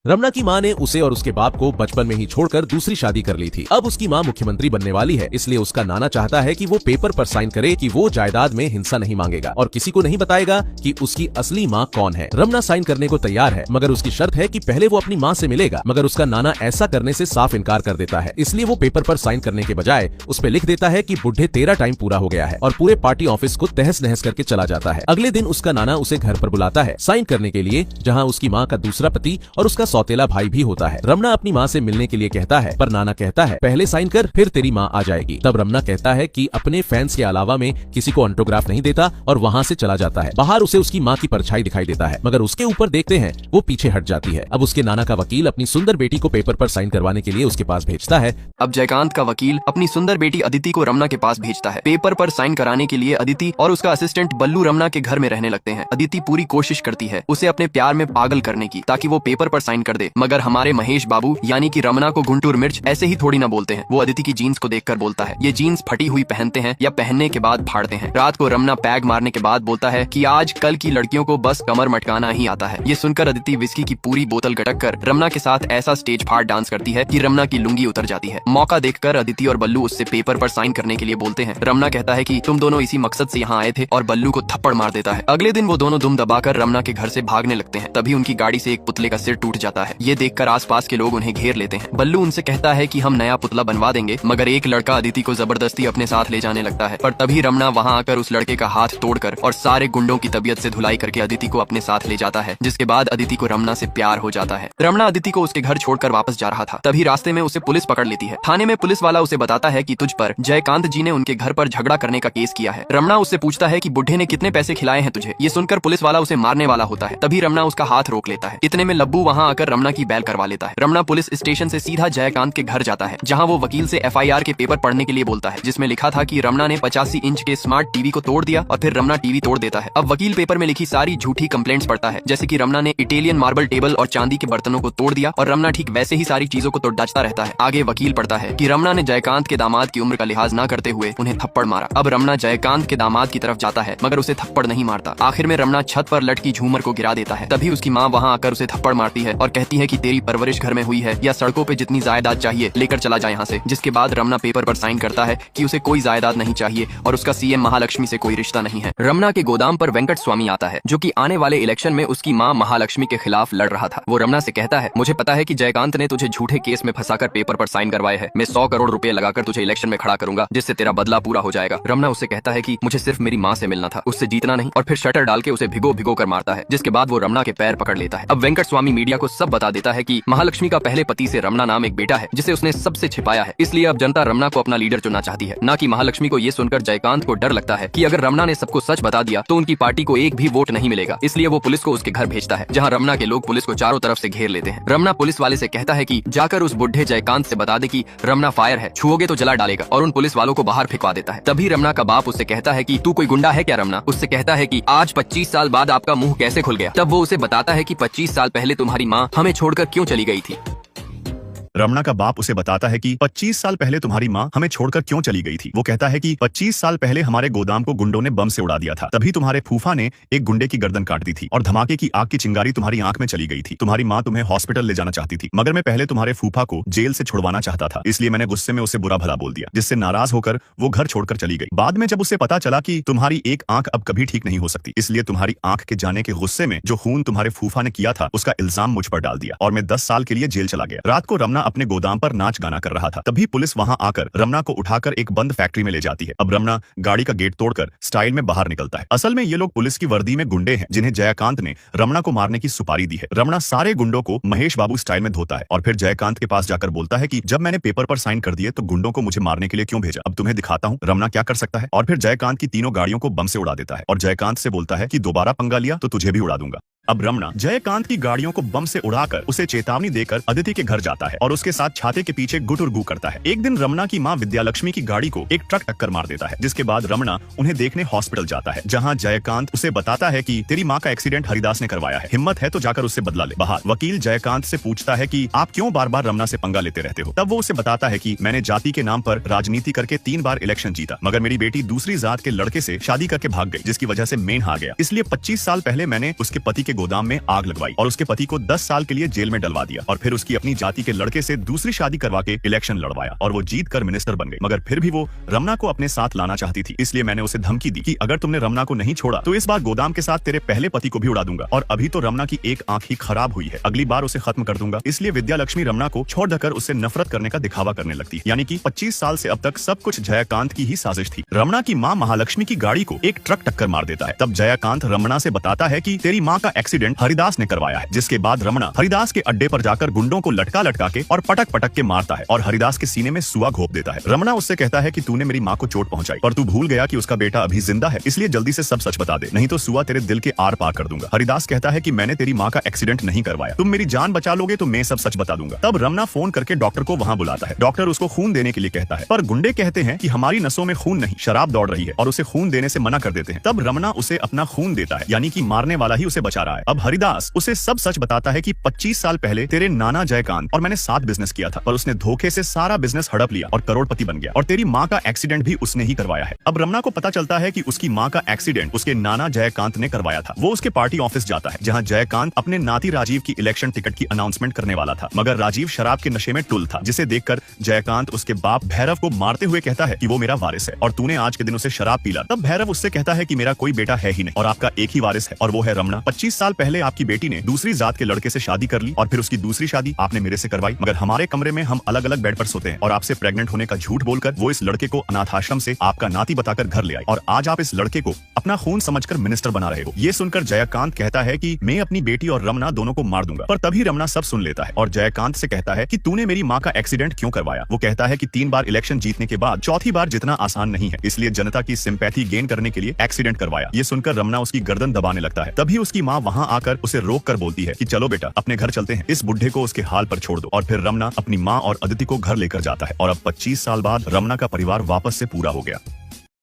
रमना की मां ने उसे और उसके बाप को बचपन में ही छोड़कर दूसरी शादी कर ली थी। अब उसकी मां मुख्यमंत्री बनने वाली है, इसलिए उसका नाना चाहता है कि वो पेपर पर साइन करे कि वो जायदाद में हिस्सा नहीं मांगेगा और किसी को नहीं बताएगा कि उसकी असली मां कौन है। रमना साइन करने को तैयार है, मगर उसकी शर्त है कि पहले वो अपनी मां से मिलेगा, मगर उसका नाना ऐसा करने से साफ इनकार कर देता है। इसलिए वो पेपर पर साइन करने के बजाय उस पे लिख देता है कि बुढ़े तेरा टाइम पूरा हो गया है और पूरे पार्टी ऑफिस को तहस नहस करके चला जाता है। अगले दिन उसका नाना उसे घर पर बुलाता है साइन करने के लिए, जहाँ उसकी माँ का दूसरा पति और उसका सौतेला भाई भी होता है। रमना अपनी माँ से मिलने के लिए कहता है, पर नाना कहता है पहले साइन कर, फिर तेरी माँ आ जाएगी। तब रमना कहता है कि अपने फैंस के अलावा में किसी को ऑटोग्राफ नहीं देता और वहाँ से चला जाता है। बाहर उसे उसकी माँ की परछाई दिखाई देता है, मगर उसके ऊपर देखते हैं वो पीछे हट जाती है। अब उसके नाना का वकील अपनी सुंदर बेटी को पेपर पर साइन करवाने के लिए उसके पास भेजता है। अब जयकांत का वकील अपनी सुंदर बेटी अदिति को रमना के पास भेजता है। पेपर पर साइन कराने के लिए अदिति और उसका असिस्टेंट बल्लू रमना के घर में रहने लगते हैं। अदिति पूरी कोशिश करती है उसे अपने प्यार में पागल करने की, ताकि वो पेपर पर साइन कर दे, मगर हमारे महेश बाबू यानी कि रमना को गुंटूर मिर्च ऐसे ही थोड़ी ना बोलते हैं। वो अदिति की जीन्स को देखकर बोलता है, ये जीन्स फटी हुई पहनते हैं या पहनने के बाद फाड़ते हैं। रात को रमना पैग मारने के बाद बोलता है कि आज कल की लड़कियों को बस कमर मटकाना ही आता है। ये सुनकर अदिति विस्की की पूरी बोतल गटक कर रमना के साथ ऐसा स्टेज फाड़ डांस करती है कि रमना की लुंगी उतर जाती है। मौका देखकर अदिति और बल्लू उससे पेपर पर साइन करने के लिए बोलते हैं। रमना कहता है कि तुम दोनों इसी मकसद से यहाँ आए थे और बल्लू को थप्पड़ मार देता है। अगले दिन वो दोनों दुम दबाकर रमना के घर से भागने लगते हैं। तभी उनकी गाड़ी से एक पुतले का सिर टूट जाता है। ये देखकर आसपास के लोग उन्हें घेर लेते हैं। बल्लू उनसे कहता है कि हम नया पुतला बनवा देंगे, मगर एक लड़का अदिति को जबरदस्ती अपने साथ ले जाने लगता है। पर तभी रमना वहाँ आकर उस लड़के का हाथ तोड़कर और सारे गुंडों की तबीयत से धुलाई करके अदिति को अपने साथ ले जाता है, जिसके बाद अदिति को रमना से प्यार हो जाता है। रमना अदिति को उसके घर छोड़कर वापस जा रहा था, तभी रास्ते में उसे पुलिस पकड़ लेती है। थाने में पुलिस वाला उसे बताता है कि तुझ पर जयकांत जी ने उनके घर पर झगड़ा करने का केस किया है। रमना उससे पूछता है कि बुढ़े ने कितने पैसे खिलाए हैं तुझे। ये सुनकर पुलिस वाला उसे मारने वाला होता है, तभी रमना उसका हाथ रोक लेता है। इतने में लब्बू वहाँ आकर रमना की बैल करवा लेता है। रमना पुलिस स्टेशन से सीधा जयकांत के घर जाता है, जहाँ वो वकील से FIR के पेपर पढ़ने के लिए बोलता है, जिसमें लिखा था कि रमना ने 85 इंच के स्मार्ट टीवी को तोड़ दिया और फिर रमना टीवी तोड़ देता है। अब वकील पेपर में लिखी सारी झूठी कंप्लेंट्स पढ़ता है, जैसे कि रमना ने इटालियन मार्बल टेबल और चांदी के बर्तनों को तोड़ दिया और रमना ठीक वैसे ही सारी चीजों को तोड़ता रहता है। आगे वकील पढ़ता है कि रमना ने जयकांत के दामाद की उम्र का लिहाज न करते हुए उन्हें थप्पड़ मारा। अब रमना जयकांत के दामाद की तरफ जाता है, मगर उसे थप्पड़ नहीं मारता। आखिर में रमना छत पर लटकी झूमर को गिरा देता है। तभी उसकी माँ वहाँ आकर उसे थप्पड़ मारती है और कहती है कि तेरी परवरिश घर में हुई है या सड़कों पे जितनी जायदाद चाहिए लेकर चला जाए यहाँ से। जिसके बाद रमना पेपर पर साइन करता है कि उसे कोई जायदाद नहीं चाहिए और उसका CM महालक्ष्मी से कोई रिश्ता नहीं है। रमना के गोदाम पर वेंकट स्वामी आता है, जो कि आने वाले इलेक्शन में उसकी माँ महालक्ष्मी के खिलाफ लड़ रहा था। वो रमना से कहता है, मुझे पता है कि जयकांत ने तुझे झूठे केस में फंसाकर पेपर पर साइन करवाए हैं। मैं 100 करोड़ रुपए लगाकर तुझे इलेक्शन में खड़ा करूंगा, जिससे तेरा बदला पूरा हो जाएगा। रमना उससे कहता है कि मुझे सिर्फ मेरी माँ से मिलना था, उससे जीतना नहीं, और फिर शटर डाल के उसे भिगो भिगो कर मारता है, जिसके बाद वो रमना के पैर पकड़ लेता है। अब वेंकट स्वामी मीडिया को सब बता देता है कि महालक्ष्मी का पहले पति से रमना नाम एक बेटा है, जिसे उसने सबसे छिपाया है। इसलिए अब जनता रमना को अपना लीडर चुनना चाहती है, न कि महालक्ष्मी को। ये सुनकर जयकांत को डर लगता है कि अगर रमना ने सबको सच बता दिया तो उनकी पार्टी को एक भी वोट नहीं मिलेगा। इसलिए वो पुलिस को उसके घर भेजता है, जहाँ रमना के लोग पुलिस को चारों तरफ से घेर लेते हैं। रमना पुलिस वाले से कहता है कि जाकर उस बुढ़े जयकांत से बता दे कि रमना फायर है, छुओगे तो जला डालेगा, और उन पुलिस वालों को बाहर फेंकवा देता है। तभी रमना का बाप उससे कहता है कि तू कोई गुंडा है क्या। रमना उससे कहता है कि आज 25 साल बाद आपका मुंह कैसे खुल गया। तब वो उसे बताता है कि 25 साल पहले तुम्हारी माँ हमें छोड़कर क्यों चली गई थी। रमना का बाप उसे बताता है कि 25 साल पहले तुम्हारी माँ हमें छोड़कर क्यों चली गई थी। वो कहता है कि 25 साल पहले हमारे गोदाम को गुंडों ने बम से उड़ा दिया था, तभी तुम्हारे फूफा ने एक गुंडे की गर्दन काट दी थी और धमाके की आग की चिंगारी तुम्हारी आंख में चली गई थी। तुम्हारी माँ तुम्हें हॉस्पिटल ले जाना चाहती थी, मगर मैं पहले तुम्हारे फूफा को जेल से छुड़वाना चाहता था, इसलिए मैंने गुस्से में उसे बुरा भला बोल दिया, जिससे नाराज होकर वो घर छोड़कर चली गई। बाद में जब उसे पता चला कि तुम्हारी एक आंख अब कभी ठीक नहीं हो सकती, इसलिए तुम्हारी आंख के जाने के गुस्से में जो खून तुम्हारे फूफा ने किया था उसका इल्जाम मुझ पर डाल दिया और मैं 10 साल के लिए जेल चला गया। रात को रमना अपने गोदाम पर नाच गाना कर रहा था, तभी पुलिस वहां आकर रमना को उठाकर एक बंद फैक्ट्री में ले जाती है। अब रमना गाड़ी का गेट तोड़कर स्टाइल में बाहर निकलता है। असल में ये लोग पुलिस की वर्दी में गुंडे हैं, जिन्हें जयकांत ने रमना को मारने की सुपारी दी है। रमना सारे गुंडों को महेश बाबू स्टाइल में धोता है और फिर जयकांत के पास जाकर बोलता है कि जब मैंने पेपर पर साइन कर दिए तो गुंडों को मुझे मारने के लिए क्यों भेजा। अब तुम्हें दिखाता हूँ रमना क्या कर सकता है। और फिर जयकांत की तीनों गाड़ियों को बम से उड़ा देता है और जयकांत से बोलता है कि दोबारा पंगा लिया तो तुझे भी उड़ा दूंगा। अब रमना जयकांत की गाड़ियों को बम से उड़ाकर उसे चेतावनी देकर अदिति के घर जाता है और उसके साथ छाते के पीछे गुटुरगू करता है। एक दिन रमना की मां विद्यालक्ष्मी की गाड़ी को एक ट्रक टक्कर मार देता है, जिसके बाद रमना उन्हें देखने हॉस्पिटल जाता है, जहां जयकांत उसे बताता है कि तेरी मां का एक्सीडेंट हरिदास ने करवाया है, हिम्मत है तो जाकर उससे बदला ले। बाहर वकील जयकांत से पूछता है कि आप क्यों बार बार रमना से पंगा लेते रहते हो। तब वो उसे बताता है कि मैंने जाति के नाम पर राजनीति करके 3 बार इलेक्शन जीता, मगर मेरी बेटी दूसरी जात के लड़के से शादी करके भाग गई, जिसकी वजह से मेन हार गया। इसलिए 25 साल पहले मैंने उसके पति के के गोदाम में आग लगवाई और उसके पति को 10 साल के लिए जेल में डलवा दिया और फिर उसकी अपनी जाति के लड़के से दूसरी शादी करवा के इलेक्शन लड़वाया और वो जीत कर मिनिस्टर बन गई। मगर फिर भी वो रमना को अपने साथ लाना चाहती थी, इसलिए मैंने उसे धमकी दी कि अगर तुमने रमना को नहीं छोड़ा तो इस बार गोदाम के साथ तेरे पहले पति को भी उड़ा दूंगा और अभी तो रमना की एक आंख ही खराब हुई है, अगली बार उसे खत्म कर दूंगा। इसलिए विद्या लक्ष्मी रमना को छोड़ देकर उससे नफरत करने का दिखावा करने लगती है। यानी कि 25 साल से अब तक सब कुछ जयाकांत की ही साजिश थी। रमना की माँ महालक्ष्मी की गाड़ी को एक ट्रक टक्कर मार देता है। तब जयाकांत रमना से बताता है कि तेरी माँ का एक्सीडेंट हरिदास ने करवाया है, जिसके बाद रमना हरिदास के अड्डे पर जाकर गुंडों को लटका लटका के और पटक पटक के मारता है और हरिदास के सीने में सुआ घोंप देता है। रमना उससे कहता है कि तूने मेरी माँ को चोट पहुंचाई पर तू भूल गया कि उसका बेटा अभी जिंदा है, इसलिए जल्दी से सब सच बता दे, नहीं तो सुआ तेरे दिल के आर पार कर दूंगा। हरिदास कहता है कि मैंने तेरी माँ का एक्सीडेंट नहीं करवाया, तुम मेरी जान बचा लोगे तो मैं सब सच बता दूंगा। तब रमना फोन करके डॉक्टर को वहाँ बुलाता है। डॉक्टर उसको खून देने के लिए कहता है पर गुंडे कहते हैं कि हमारी नसों में खून नहीं शराब दौड़ रही है और उसे खून देने से मना कर देते हैं। तब रमना उसे अपना खून देता है, यानी कि मारने वाला ही उसे बचा रहा है। अब हरिदास उसे सब सच बताता है कि 25 साल पहले तेरे नाना जयकांत और मैंने साथ बिजनेस किया था पर उसने धोखे से सारा बिजनेस हड़प लिया और करोड़पति बन गया और तेरी माँ का एक्सीडेंट भी उसने ही करवाया है। अब रमना को पता चलता है कि उसकी माँ का एक्सीडेंट उसके नाना जयकांत ने करवाया था। वो उसके पार्टी ऑफिस जाता है जहाँ जयकांत अपने नाती राजीव की इलेक्शन टिकट की अनाउंसमेंट करने वाला था, मगर राजीव शराब के नशे में टुल था, जिसे देखकर जयकांत उसके बाप भैरव को मारते हुए कहता है कि वो मेरा वारिस है और तूने आज के दिन उसे शराब पिला। तब भैरव उससे कहता है कि मेरा कोई बेटा है ही नहीं और आपका एक ही वारिस है और वो है रमना। 25 साल पहले आपकी बेटी ने दूसरी जात के लड़के से शादी कर ली और फिर उसकी दूसरी शादी आपने मेरे से करवाई, मगर हमारे कमरे में हम अलग अलग बेड पर सोते हैं और आपसे प्रेग्नेंट होने का झूठ बोलकर वो इस लड़के को अनाथ आश्रम से आपका नाती बताकर घर ले आई और आज आप इस लड़के को अपना खून समझकर मिनिस्टर बना रहे हो। ये सुनकर जयकांत कहता है कि मैं अपनी बेटी और रमना दोनों को मार दूंगा, पर तभी रमना सब सुन लेता है और जयकांत से कहता है कि तूने मेरी माँ का एक्सीडेंट क्यों करवाया। वो कहता है कि 3 बार इलेक्शन जीतने के बाद चौथी बार जितना आसान नहीं है, इसलिए जनता की सिंपैथी गेन करने के लिए एक्सीडेंट करवाया। ये सुनकर रमना उसकी गर्दन दबाने लगता है। तभी उसकी माँ वहाँ आकर उसे रोक कर बोलती है कि चलो बेटा अपने घर चलते हैं, इस बुढ़े को उसके हाल पर छोड़ दो। और फिर रमना अपनी माँ और अदिति को घर लेकर जाता है और अब 25 साल बाद रमना का परिवार वापस से पूरा हो गया।